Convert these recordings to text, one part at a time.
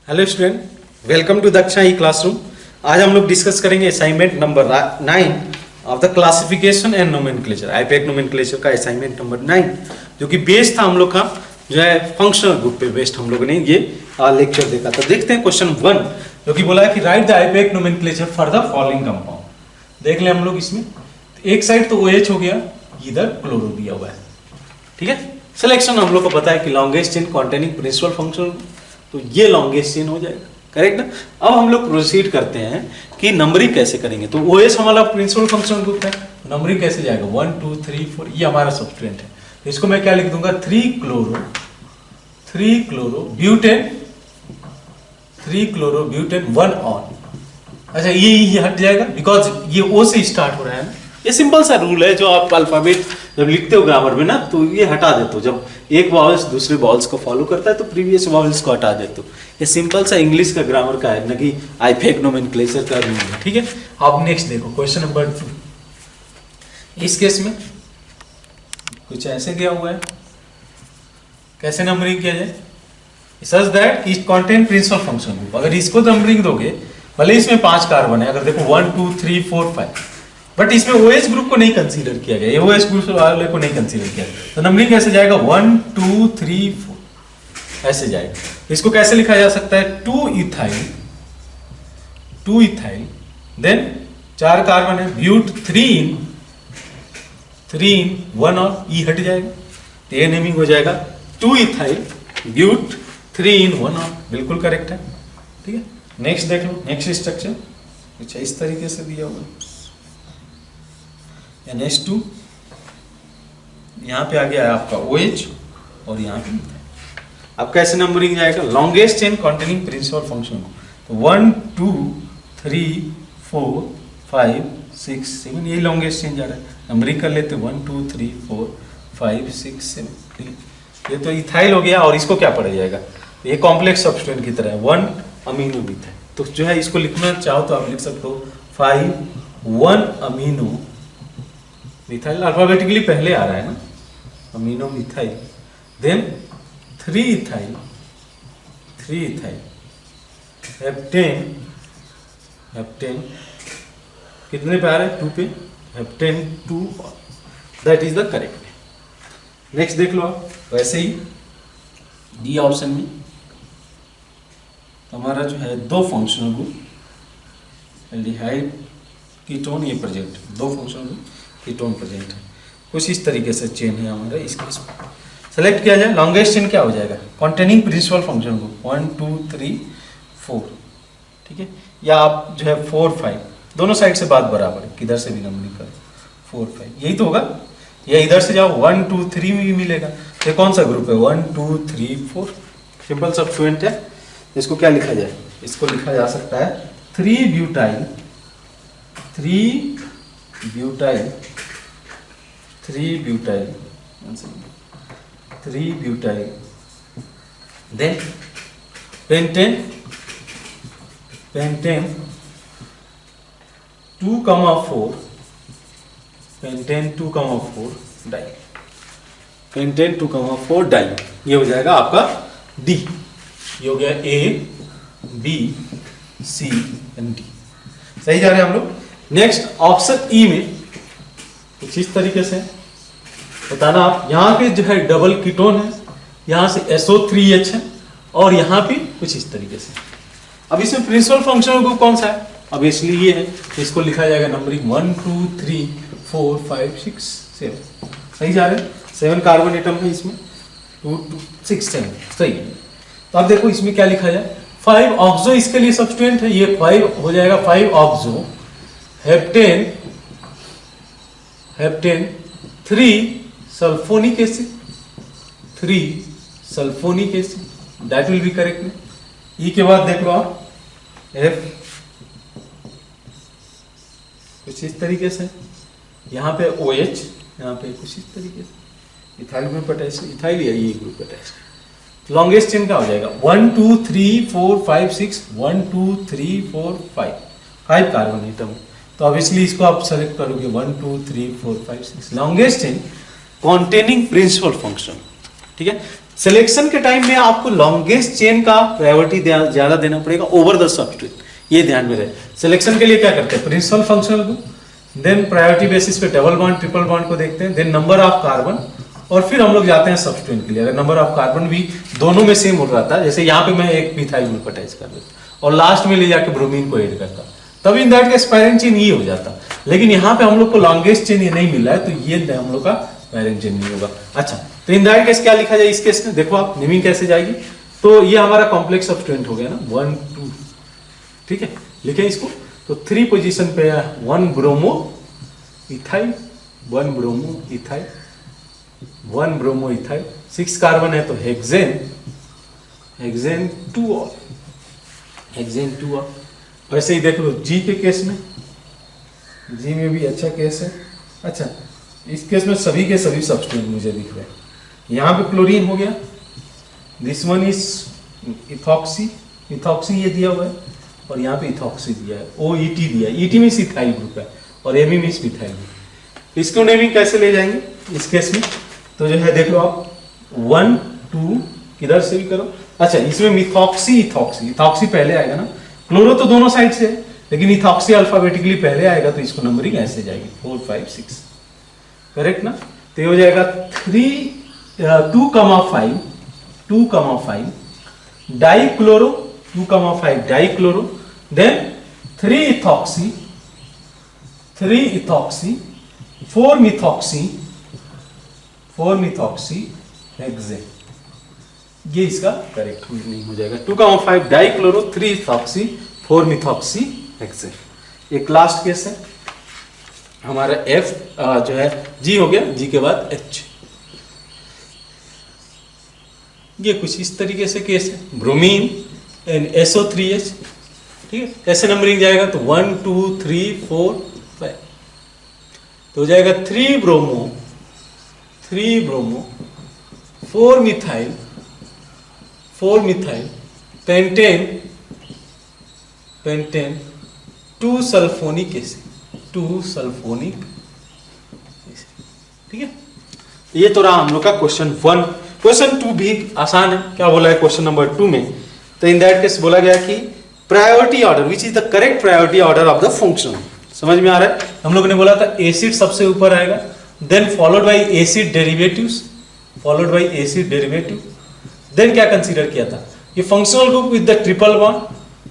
Hello student, welcome to Daksha E classroom. आज हम लोग डिस्कस करेंगे assignment number 9 of the classification and nomenclature. IUPAC nomenclature का assignment number 9 जो कि बेस्ड था हम लोग का जो है फंक्शनल ग्रुप पे बेस्ड हम लोगों ने ये लेक्चर देखा था। देखते हैं क्वेश्चन 1 जो कि बोला है कि right the IUPAC nomenclature for the following compound. देख ले हम लोग इसमें एक साइड तो OH हो गया, इधर क्लोरो दिया हुआ है। ठीक है, सिलेक्शन हम लोग को पता है कि longest chain containing principal function, तो ये लॉन्गेस्ट चेन हो जाएगा, करेक्ट ना। अब हम लोग प्रोसीड करते हैं कि नंबरिंग कैसे करेंगे। तो OH हमारा प्रिंसिपल फंक्शन ग्रुप है, नंबरिंग कैसे जाएगा 1 2 3 4, ये हमारा सब्सटीट्यूएंट है। तो इसको मैं क्या लिख दूंगा 3 क्लोरो ब्यूटेन 1 ऑन। अच्छा ये हट जाएगा बिकॉज ये O से स्टार्ट हो रहा है ना। ये सिंपल सा रूल है जो आप अल्फाबेट जब लिखते हो ग्रामर में ना, तो ये हटा देते हो। जब एक वॉवल्स दूसरे वॉवल्स को फॉलो करता है तो प्रीवियस वॉवल्स को हटा देते हो। ये सिंपल सा इंग्लिश का ग्रामर का है, ना कि आईपैक नोमेनक्लेचर का रूल है। ठीक है, अब नेक्स्ट देखो क्वेश्चन नंबर 2। इस केस में कुछ ऐसे गया हुआ है, कैसे नंबरिंग किया जाए such that it contain principal function group. अगर इसको नंबरिंग दोगे, भले इसमें 5 कार्बन है, अगर देखो 1 2 3 4 5, बट इसमें OH ग्रुप को नहीं कंसीडर किया गया, OH ग्रुप वाले को नहीं कंसीडर किया गया। तो नंबरिंग कैसे जाएगा 1 2 3 4 ऐसे जाएगा। इसको कैसे लिखा जा सकता है 2 इथाइल देन 4 कार्बन है, ब्यूट 3 इन 1 और E हट जाएगा, तो ये नेमिंग हो जाएगा 2 इथाइल ब्यूट 3 इन 1 और। बिल्कुल करेक्ट है। ठीक है, नेक्स्ट देख लो, नेक्स्ट स्ट्रक्चर कुछ इस तरीके से दिया हुआ है। NH2 यहाँ पे आ गया है आपका OH और यहाँ पे अब कैसे नंबरिंग जाएगा longest chain containing principal function. तो 1 2 3 4 5 6 7 ये लॉन्गेस्ट चेन जा रहा है। नंबरिंग कर लेते 1 2 3 4 5 6 7। ये तो इथाइल हो गया और इसको क्या पड़ जाएगा, ये कॉम्प्लेक्स सब्स्टिट्यूएंट की तरह है 1 अमीनो मिथाइल। तो जो है इसको लिखना चाहो तो आप लिख सकते हो 1 अमीनो मिथाइल, अल्फाबेटिकली पहले आ रहा है ना, amino methyl then 3 ethyl heptane कितने पे आ रहा है 2 पे, heptane 2, that is the correct. Next देख लो आप वैसे ही डी ऑप्शन में हमारा जो है 2 फंक्शनल ग्रुप एल्डिहाइड कीटोन ये present, 2 functional group ketone present है। कुछ इस तरीके से चेन है हमारा। इसके सेलेक्ट किया जाए, लॉन्गेस्ट चेन क्या हो जाएगा कॉन्टेनिंग प्रिंसिपल फंक्शन ग्रुप 1 2 3 4। ठीक है, या आप जो है 4 5 दोनों साइड से बात बराबर है, किधर से भी नंबरिंग करो 4 5 यही तो होगा, या इधर से जाओ 1 2 3 में भी मिलेगा। ये कौन सा ग्रुप है 1 2 3 4, सिंपल सब्स्टिट्यूएंट है। इसको क्या लिखा जाए, इसको लिखा जा सकता है 3 butyl then pentane 2,4 di, pentane 2,4 di. ये हो जाएगा आपका डी। ये हो गया A B C and D। सही जा रहे हैं हम लोग। नेक्स्ट ऑप्शन E में कुछ इस तरीके से बताना आप, यहाँ पे जो है डबल कीटोन है, यहाँ से SO3H है और यहाँ पे कुछ इस तरीके से। अब इसमें प्रिंसिपल फंक्शनल ग्रुप कौन सा है, अब इसलिए ये है, तो इसको लिखा जाएगा नंबरिंग 1 2 3 4 5 6 7। सही जा रहे हैं, 7 कार्बन एटम है इसमें, 2 2 6 7 सही है। तो अब देखो इसमें क्या लिखा जाए 5 ऑक्सो इसके लिए सब्स्टिट्यूएंट है, ये 5 हो जाएगा 5 oxo heptane 3 sulphonic acid, that will be correct. E के बाद देख लो आप F कुछ इस तरीके से, यहाँ पे OH, यहाँ पे कुछ इस तरीके से इथाइल ग्रुप अटैच, इथाइल या ये ग्रुप अटैच। लॉन्गेस्ट चेन क्या हो जाएगा 1 2 3 4 5 6 1 2 3 4 5 कार्बन एटम। तो ऑब्वियसली इसको आप सेलेक्ट करोगे 1 2 3 4 5 6 longest chain containing principal function. ठीक है, सिलेक्शन के टाइम में आपको लॉन्गेस्ट चेन का प्रायोरिटी ज्यादा देना पड़ेगा ओवर द सब्स्ट्रेट, ये ध्यान में रहे। सिलेक्शन के लिए क्या करते हैं, प्रिंसिपल फंक्शनल को, देन प्रायोरिटी बेसिस पे डबल बॉन्ड ट्रिपल बॉन्ड को देखते हैं, देन नंबर ऑफ कार्बन, और फिर हम लोग जाते हैं सब्स्ट्रेट के लिए। अगर नंबर ऑफ कार्बन भी दोनों में सेम हो रहा था, जैसे यहाँ पे मैं एक मिथाइल ग्रुप अटैच कर देता और लास्ट में ले जाके ब्रोमीन को ऐड करता, तब इन दैट केस पैरेंट चेन ये हो जाता। लेकिन यहाँ पे हम लोग को लॉन्गेस्ट चेन ये नहीं मिला है, तो ये हम लोग का पैरेंट चेन नहीं होगा। अच्छा, तो इन दैट केस क्या लिखा जाए इस केस में, देखो आप नेमिंग कैसे जाएगी। तो ये हमारा कॉम्प्लेक्स सब्स्टेंट हो गया ना, 1 2, ठीक है, लिखे इसको। तो 3 पोजीशन पे है 1 bromo ethyl, 1 bromo ethyl, 1 bromo ethyl, 6 carbon है तो हेक्सेन, हेक्सेन 2 और हेक्सेन 2 और। वैसे ही देख लो जी के केस में, जी में भी अच्छा केस है। अच्छा, इस केस में सभी के सभी सब्स्टेंट मुझे दिख रहे हैं। यहाँ पे क्लोरीन हो गया, this one is ethoxy, ethoxy ये दिया हुआ है, और यहाँ पे इथॉक्सी दिया है, OET दिया है, ET मीन्स इथाइल ग्रुप है और ME मीन्स मिथाइल ग्रुप। इसको नेमिंग कैसे ले जाएंगे इस केस में, तो जो है देख लो आप 1 2 किधर से भी करो। अच्छा, इसमें मिथॉक्सी इथॉक्सी, इथॉक्सी पहले आएगा ना, क्लोरो तो दोनों साइड से है, लेकिन इथॉक्सी अल्फाबेटिकली पहले आएगा, तो इसको नंबरिंग ऐसे जाएगी 4 5 6, करेक्ट ना। तो ये हो जाएगा 2,5 2,5 dichloro, 2,5 dichloro, then 3 ethoxy 4 methoxy hexane, ये इसका करेक्ट नहीं हो जाएगा। 2,5 डाइक्लोरो, 3 इथॉक्सी 4 मिथॉक्सी हेक्सेन। एक लास्ट केस है हमारा F जो है G हो गया, G के बाद H। ये कुछ इस तरीके से केस है, ब्रोमीन एंड SO3H, ठीक है। कैसे नंबरिंग जाएगा, तो 1 2 3 4 5, तो हो जाएगा 3 bromo 4 methyl pentane 2 sulphonic acid, 2 sulphonic acid, ठीक है। ये तो रहा हम लोग का क्वेश्चन 1। क्वेश्चन 2 भी आसान है। क्या बोला है क्वेश्चन नंबर 2 में, तो इन दैट केस बोला गया कि priority order which is the correct priority order of the function. समझ में आ रहा है, हम लोगों ने बोला था एसिड सबसे ऊपर आएगा, then followed by acid derivatives, then क्या कंसीडर किया था, ये functional group with the triple bond,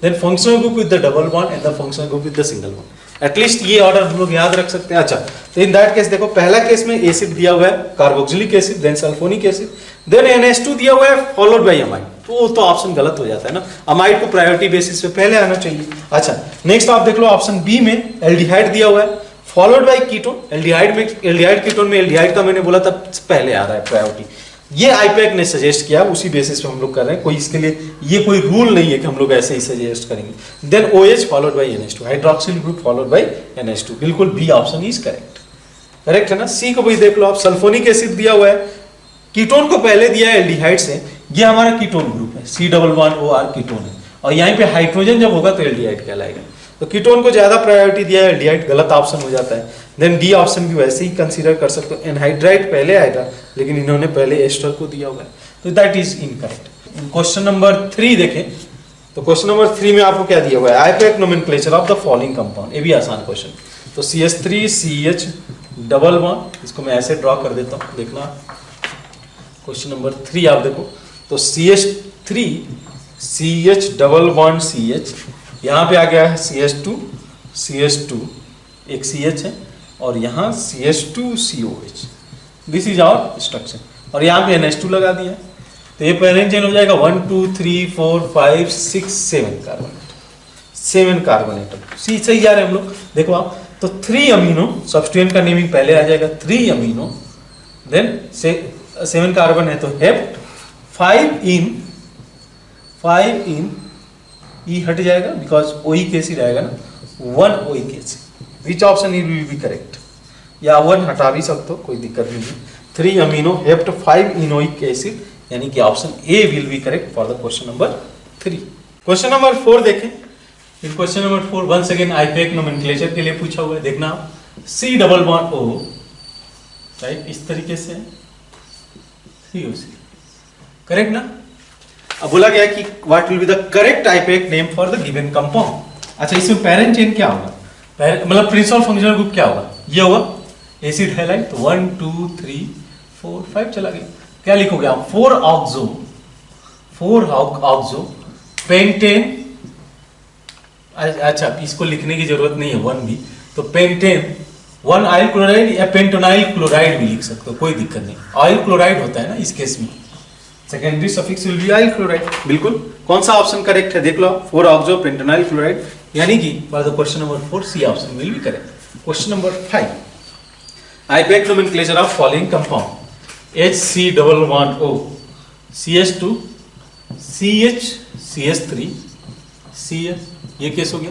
then functional group with the double bond and the functional group with the single bond. At least ये ऑर्डर हम लोग याद रख सकते हैं। अच्छा, तो इन दैट केस देखो, पहला केस में एसिड दिया हुआ है carboxylic acid, then sulphonic acid, then NH2 दिया हुआ है फॉलोड बाय अमाइड, तो ऑप्शन गलत हो जाता है ना, अमाइड को प्रायोरिटी बेसिस पे पहले आना चाहिए। अच्छा, नेक्स्ट आप देख लो ऑप्शन बी में एल्डिहाइड दिया हुआ है followed bye ketone, aldehyde ketone में एल्डिहाइड का मैंने बोला था पहले आ रहा है प्रायोरिटी, ये आईपैक ने सजेस्ट किया, उसी बेसिस पे हम लोग कर रहे हैं, कोई इसके लिए ये कोई रूल नहीं है कि हम लोग ऐसे ही सजेस्ट करेंगे। Then OH followed by NH2, hydroxyl group followed by NH2, बिल्कुल बी ऑप्शन इज करेक्ट है ना। सी को भी देख लो आप, सल्फोनिक एसिड दिया हुआ है, कीटोन को पहले दिया है एल्डिहाइड से, ये हमारा कीटोन ग्रुप है, C+1OR कीटोन है, और यहाँ पे हाइड्रोजन जब होगा तो एल्डिहाइड कहलाएगा, तो कीटोन को ज्यादा प्रायोरिटी दिया है, एल्डिहाइड गलत ऑप्शन हो जाता है। देन डी ऑप्शन भी वैसे ही कंसीडर कर सकते हो, एनहाइड्राइड पहले आएगा, लेकिन इन्होंने पहले एस्टर को दिया हुआ है, तो that is incorrect. Question number 3 देखें, तो क्वेश्चन नंबर 3 में आपको क्या दिया हुआ है, IUPAC nomenclature of the following compound, ये भी आसान क्वेश्चन। तो CH3CH डबल बॉन्ड, इसको मैं ऐसे ड्रॉ कर देता हूँ, देखना क्वेश्चन नंबर 3 आप देखो, तो CH3 CH double bond CH, यहाँ पे आ गया है CH2 एक CH है, और यहाँ CH2COH, this is our structure, और यहाँ पे NH2 लगा दिया, तो ये पैरेंट चेन हो जाएगा 1 2 3 4 5 6 7 कार्बन एटम। सी सही जा रहे हैं हम लोग, देखो आप, तो 3 अमीनो सब्स्टिट्यूएंट का नेमिंग पहले आ जाएगा, 3 अमीनो, देन 7 कार्बन है तो हेप्ट, 5 इन ई हट जाएगा बिकॉज ओइक एसिड आएगा ना, 1 oic acid, which option will be correct, या 1 हटा भी सकते हो, कोई दिक्कत नहीं है। 3 अमीनो हेप्ट 5 इनोइक एसिड, यानी कि option A will be correct for the question number 3। Question number 4 देखें, in question number 4 once again IUPAC nomenclature के लिए पूछा हुआ है, देखना आप, C double bond O, right, इस तरीके से COC, करेक्ट ना। अब बोला गया कि what will be the correct IUPAC name for the given compound. अच्छा, इसमें पेरेंट चेन क्या होगा, मतलब प्रिंसिपल फंक्शनल ग्रुप क्या होगा, ये होगा एसिड हैलाइड। तो 1 2 3 4 5 चला गया। क्या लिखोगे आप, 4 ऑक्सो पेंटेन। अच्छा, इसको लिखने की जरूरत नहीं है 1 भी, तो पेंटेन 1 ऑयल क्लोराइड या पेंटोनाइल क्लोराइड भी लिख सकते हो, कोई दिक्कत नहीं। ऑयल क्लोराइड होता है ना इस केस में, secondary suffix will be oil chloride. बिल्कुल, कौन सा ऑप्शन करेक्ट है देख लो, 4 ऑक्सो पेंटोनाइल क्लोराइड, यानी कि for the question number 4 C option will be correct. Question number 5, IUPAC nomenclature of following compound, HC11O CH2 CH CH3 CS, ये case हो गया।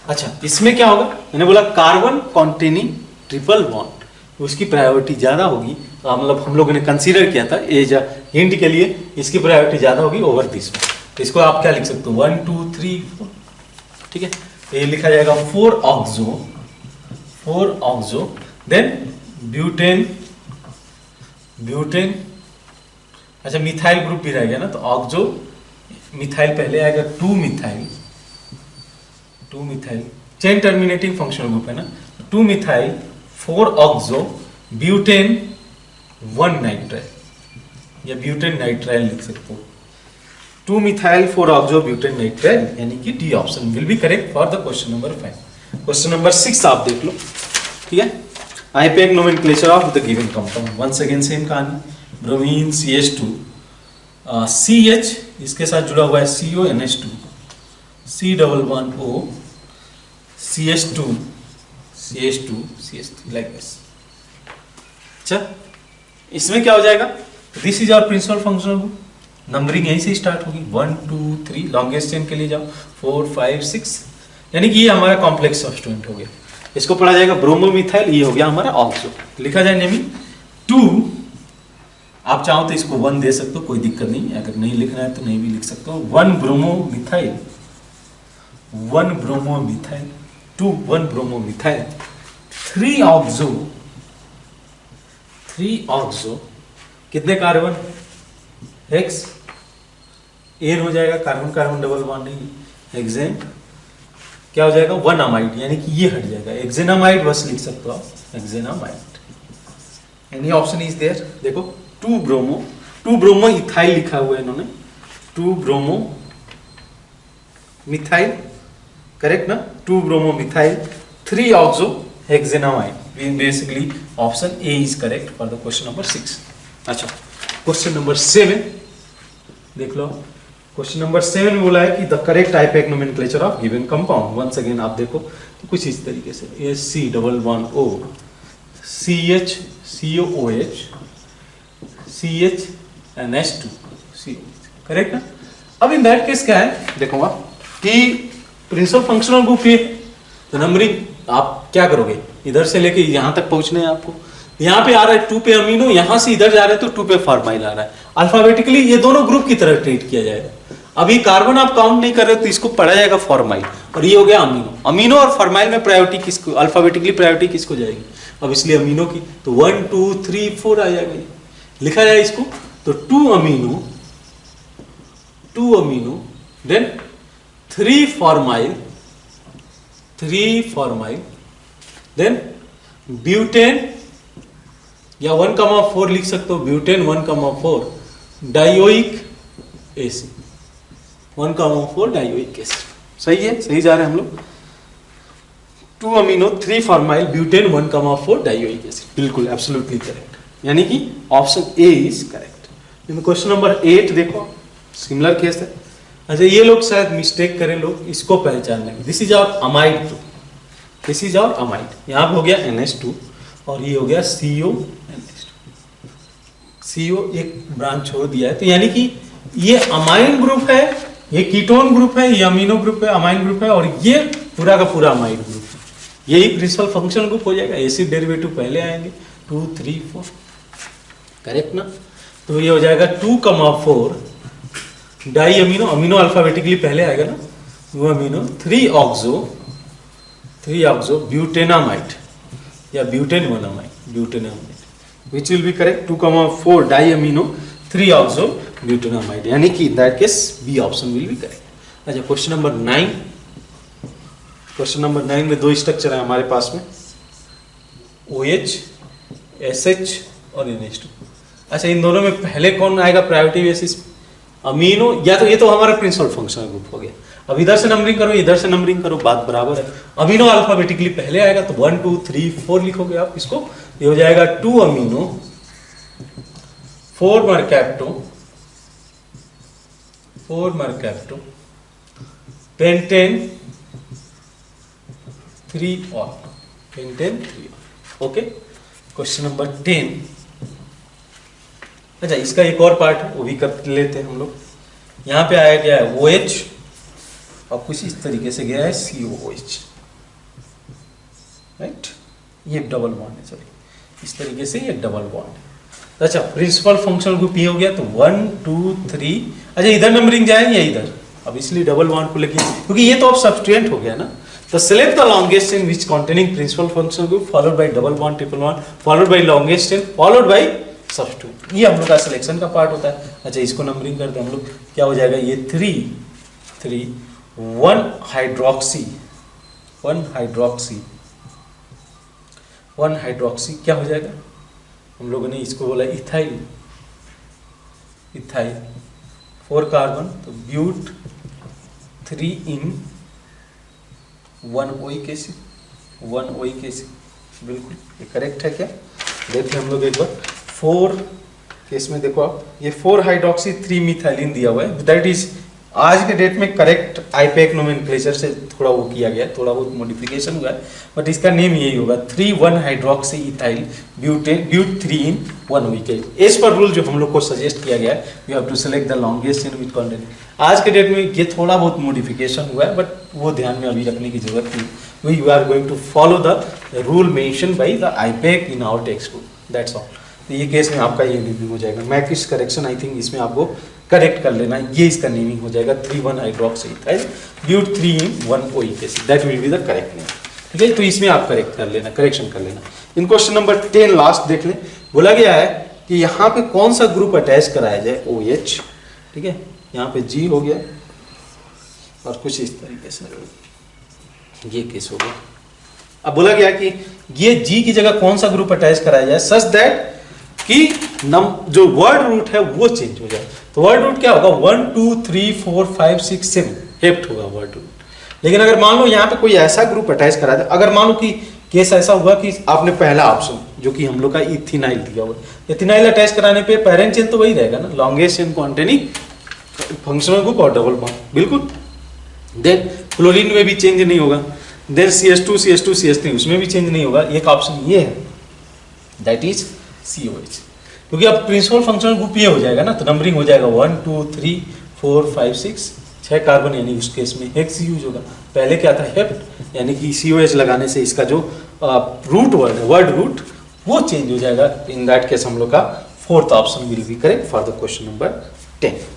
अच्छा, इसमें क्या होगा, मैंने बोला कार्बन कॉन्टेनिंग ट्रिपल बॉन्ड, उसकी प्रायोरिटी ज्यादा होगी, मतलब हम लोगों ने कंसीडर किया था एज हिंट के लिए, इसकी प्रायोरिटी ज्यादा होगी ओवर दिस। तो इसको आप क्या लिख सकते हो, 1 2 3 4, ठीक है। ये लिखा जाएगा 4 ऑक्सो देन ब्यूटेन। अच्छा, मिथाइल ग्रुप भी रह गया ना, तो ऑक्सो मिथाइल पहले आएगा, 2 methyl chain terminating functional group है ना, 2 मिथाइल 4 ऑक्सो ब्यूटेन 1 नाइट्राइल, या ब्यूटेन नाइट्राइल लिख सकते हो, 2 मिथाइल 4 ऑक्सो ब्यूटेन नाइट्राइल, यानी कि D option will be correct for the question number 5। Question number 6 आप देख लो, ठीक है। IUPAC nomenclature of the given compound, once again same कहानी, ब्रोमीन CH2 CH, इसके साथ जुड़ा हुआ है CONH2 C11O CH2 CH3 like this. अच्छा, इसमें क्या हो जाएगा, this is our principal functional group, numbering यहीं से स्टार्ट होगी, 1 2 3, लॉन्गेस्ट चेन के लिए जाओ 4 5 6, यानी कि ये हमारा कॉम्प्लेक्स सब्स्टिट्यूएंट हो गया। इसको पढ़ा जाएगा ब्रोमोमिथाइल, ये हो गया हमारा ऑक्सो, लिखा जाए नेमी 2। आप चाहो तो इसको 1 दे सकते हो, कोई दिक्कत नहीं, अगर नहीं लिखना है तो नहीं भी लिख सकते हो। 1 ब्रोमोमिथाइल 2 1 ब्रोमोमिथाइल 3 ऑक्सो कितने कार्बन, हेक्स, एन हो जाएगा, carbon carbon double bonding, hexane क्या हो जाएगा, 1 अमाइड, यानी कि ये हट जाएगा, हेक्सेनामाइड बस लिख सकते हो आप, हेक्सेनामाइड। एनी ऑप्शन इज देयर, देखो 2 ब्रोमो इथाइल लिखा हुआ है इन्होंने, 2 ब्रोमो मिथाइल, करेक्ट ना, 2 bromo methyl 3 oxo hexanamide, basically option A is correct for the question number 6। अच्छा, क्वेश्चन नंबर 7 देख लो। क्वेश्चन नंबर 7 में बोला है कि the correct IUPAC nomenclature of given compound, once again आप देखो तो कुछ इस तरीके से, HC11O CH COOH CHNH2 COH, correct ना। अब इन दैट केस क्या है, देखो आप कि प्रिंसिपल फंक्शनल ग्रुप ये, तो नंबरिंग आप क्या करोगे, इधर से लेके यहां तक पहुंचने हैं आपको, यहाँ पे आ रहा है 2 पे अमीनो, यहां से इधर जा रहे हैं तो 2 पे फॉर्माइल आ रहा है, अल्फाबेटिकली ये दोनों ग्रुप की तरह ट्रीट किया जाएगा। अभी कार्बन आप काउंट नहीं कर रहे तो इसको पढ़ा जाएगा फॉर्माइल, और ये हो गया अमीनो और फॉर्माइल में प्रायोरिटी किसको, अल्फाबेटिकली प्रायोरिटी किसको जाएगी, अब इसलिए अमीनो की, तो 1 2 3 4 आ जाएगा, लिखा जाए इसको, तो 2 amino then 3 formyl then butane, या 1,4 लिख सकते हो, butane 1,4 dioic acid, 1,4 dioic acid, सही है, सही जा रहे हैं हम लोग, 2 amino 3 formyl butane 1,4 dioic acid, बिल्कुल एब्सोल्युटली करेक्ट, यानी कि option A is correct. Question number 8 देखो, सिमिलर केस है। अच्छा, ये लोग शायद मिस्टेक करें लोग इसको पहचानने में, this is our amide 2, this is our amide, यहाँ पे हो गया NH2 और ये हो गया CO एक ब्रांच छोड़ दिया है, तो यानी कि ये अमाइन ग्रुप है, ये कीटोन ग्रुप है, ये अमीनो ग्रुप है, अमाइन ग्रुप है, और ये पूरा का पूरा अमाइन ग्रुप है, यही प्रिंसिपल फंक्शनल ग्रुप हो जाएगा। एसिड डेरिवेटिव पहले आएंगे 2 3 4, करेक्ट ना, तो ये हो जाएगा 2,4 डाई अमीनो, अमीनो अल्फाबेटिकली पहले आएगा ना, 2 अमीनो 3 ऑक्सो ब्यूटेनामाइड या butane 1 amide, butanamide, which will be correct, 2,4 diamino 3 oxo butanamide, यानी कि in that case B option will be correct. अच्छा क्वेश्चन नंबर 9, क्वेश्चन नंबर 9 में दो स्ट्रक्चर है हमारे पास में, OH, SH और NH2। अच्छा इन दोनों में पहले कौन आएगा प्रायोरिटी बेसिस? अमीनो, या तो ये तो हमारा प्रिंसिपल फंक्शनल ग्रुप हो गया। अब इधर से नंबरिंग करो, इधर से नंबरिंग करो, बात बराबर है। अमीनो अल्फाबेटिकली पहले आएगा तो 1 2 3 4 लिखोगे आप इसको, ये हो जाएगा 2 अमीनो, 4 मर्कैप्टो, 4 मर्कैप्टो, पेंटेन, 3 और पेंटेन 3। Okay, question number 10। अच्छा इसका एक और पार्ट वो भी कर लेते हैं हम लोग। यहाँ पे आया गया है OH और कुछ इस तरीके से गया है COOH, राइट। ये डबल बॉन्ड है, सॉरी इस तरीके से ये डबल बॉन्ड है। अच्छा प्रिंसिपल फंक्शनल ग्रुप ये हो गया, तो 1 2 3। अच्छा इधर नंबरिंग जाए या इधर? अब इसलिए डबल बॉन्ड को लेके, क्योंकि ये तो अब सब्स्टिट्यूएंट हो गया ना। तो select the longest chain which containing principal functional group followed by double bond, triple bond, followed by longest chain, followed by substitute. ये हम लोग का सिलेक्शन का पार्ट होता है। अच्छा इसको नंबरिंग करते हैं हम लोग, क्या हो जाएगा ये 3 3 1 हाइड्रोक्सी, 1 हाइड्रोक्सी, 1 हाइड्रोक्सी क्या हो जाएगा? हम लोगों ने इसको बोला इथाइल, इथाइल 4 कार्बन, तो but 3 en 1 oic acid, 1 oic acid. बिल्कुल ये करेक्ट है क्या? देखते हैं हम लोग एक बार। 4 केस में देखो आप, ये 4 हाइड्रोक्सी 3 मिथाइलिन दिया हुआ है, दैट इज आज के डेट में करेक्ट आईपैक नोमेनक्लेचर से थोड़ा वो किया गया है, थोड़ा बहुत मॉडिफिकेशन हुआ है, बट इसका नेम यही होगा 3 1 hydroxy ethyl butane, but 3 en 1 oic acid. As per rule जो हम लोग को सजेस्ट किया गया है, you have to select the longest chain with content. आज के डेट में ये थोड़ा बहुत मॉडिफिकेशन हुआ है, बट वो ध्यान में अभी रखने की जरूरत नहीं। We are going to follow the rule mention by the IUPAC in our text book, that's all. तो ये केस में आपका ये नेमिंग हो जाएगा। मैकिस करेक्शन आई थिंक इसमें आपको करेक्ट कर लेना, ये इसका नेमिंग हो जाएगा 3 1 hydroxy ethyl but 3 en 1 oic acid, that will be the correct name. ठीक है, तो इसमें आप करेक्ट कर लेना, करेक्शन कर लेना। इन क्वेश्चन नंबर 10 लास्ट देख लें। बोला गया है कि यहाँ पे कौन सा ग्रुप अटैच कराया जाए, OH। ठीक है, यहाँ पे G हो गया और कुछ इस तरीके से ये केस हो गया। अब बोला गया कि ये G की जगह कौन सा ग्रुप अटैच कराया जाए सच दैट कि जो वर्ड रूट है वो चेंज हो जाए। तो वर्ड रूट क्या होगा? 1 2 3 4 5 6 7 हेप्ट होगा वर्ड रूट। लेकिन अगर मान लो यहाँ पे कोई ऐसा ग्रुप अटैच करा दे, अगर मान लो कि केस ऐसा हुआ कि आपने पहला ऑप्शन जो कि हम लोग का इथिनाइल दिया हुआ, इथिनाइल अटैच कराने पे पेरेंट चेन तो वही रहेगा ना, longest chain containing functional group और डबल बॉन्ड, बिल्कुल। देन क्लोरीन में भी चेंज नहीं होगा, देन CH2 CH2 CH3 उसमें भी चेंज नहीं होगा। एक ऑप्शन ये है, दैट इज COH, क्योंकि अब प्रिंसिपल फंक्शनल ग्रुप ये हो जाएगा ना, तो नंबरिंग हो जाएगा 1 2 3 4 5 6 6 कार्बन, यानी उस केस में हेक्स यूज होगा। पहले क्या था? हेप्ट, यानी कि COH लगाने से इसका जो रूट वर्ड है, वर्ड रूट, वो चेंज हो जाएगा। इन दैट केस हम लोग का 4th option will be correct for the question number 10।